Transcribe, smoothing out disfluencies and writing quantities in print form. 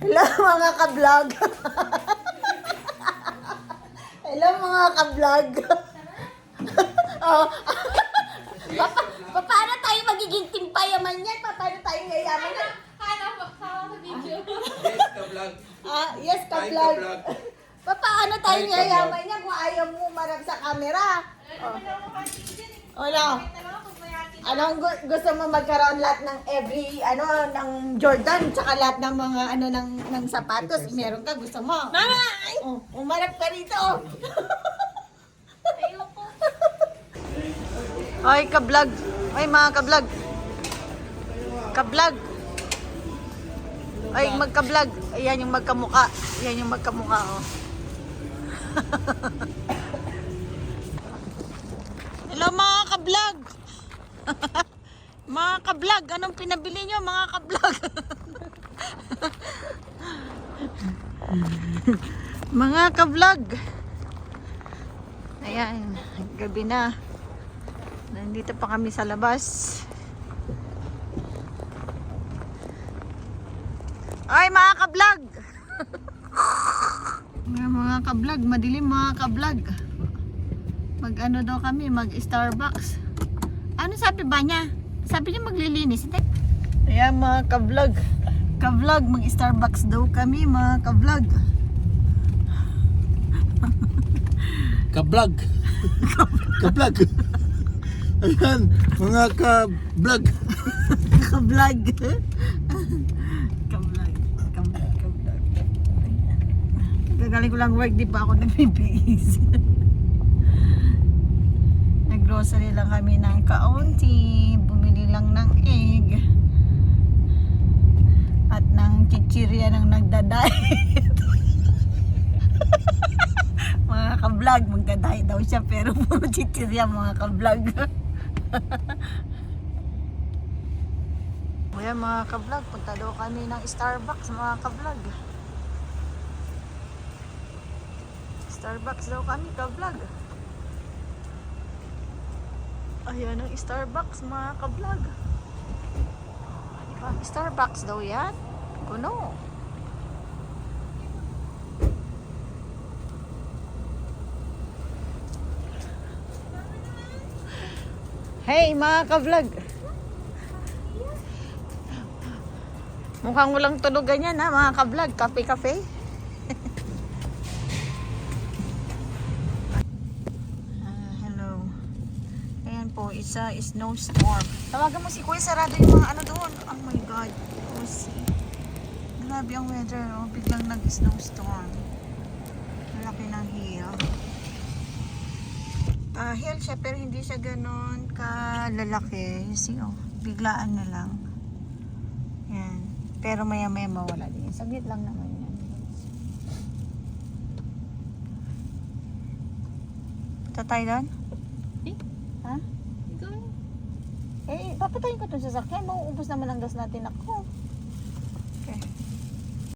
Hello mga ka-vlog. Hello mga ka-vlog. Oh. Paano tayo magiging timpayaman yan? Paano tayo yayaman yan? Hanap sa video. Yes, ka-vlog. Yes ka-vlog. Paano tayo yayaman yan kung ayaw mo marap sa camera? Ano? Gusto mo magkaroon lahat ng ng Jordan tsaka lahat ng mga ng sapatos, meron ka, gusto mo? Mama! Umarap ka rito. Ayoko. Ay, ka-vlog. Ay, mga ka-vlog. Ka-vlog. Ay, magka-vlog. Ayan yung magkamuka. Ayan yung magkamuka, oh. Hello, mga ka-vlog. Mga ka-vlog, anong pinabili nyo, mga ka-vlog? Mga ka-vlog. Ayan, gabi na. Nandito pa kami sa labas. Ay, mga ka-vlog. Mga ka-vlog, madilim mga ka-vlog. Mag-ano daw kami, mag-Starbucks. Ano sabi ba niya? Sabi niya maglilinis. Hindi. Ayan mga ka-vlog. Ka-vlog, mag-Starbucks daw kami mga ka-vlog. Ka-vlog. Ka-vlog. Ayan, mga ka-vlog. Ka-vlog. Ka-vlog. Ka-vlog. Gagaling ko lang work, di pa ako nagpipigis. Nag-grocery lang kami ng kaunti. Bumili lang ng egg. At ng chichirya ng nagda-diet. Mga ka-vlog, magda-diet daw siya pero puro chichirya mga ka-vlog. Ayan mga ka-vlog, punta daw kami ng Starbucks mga ka-vlog. Starbucks daw kami ka-vlog. Ayan ang Starbucks mga ka-vlog. Starbucks daw yan. Kuno. Hey mga ka-vlog. Mukhang walang tulugan yan ha mga ka-vlog. Kape-kape. Hello. Ayan po, isa snowstorm. Tawagan mo si Kuya, sarado yung mga ano doon. Oh my God. Oh, see. Grabe ang weather. Oh. Biglang nag-snowstorm. Malaki ng hill. Hill siya pero hindi siya ganon kalalaki. See, oh. Biglaan na lang. Yan. Pero maya-maya mawala din. Saglit lang naman yan. Punta tayo doon? Ha? Eh, papatayin ko itong sasakyan. Mauubos naman ang gas natin ako. Okay.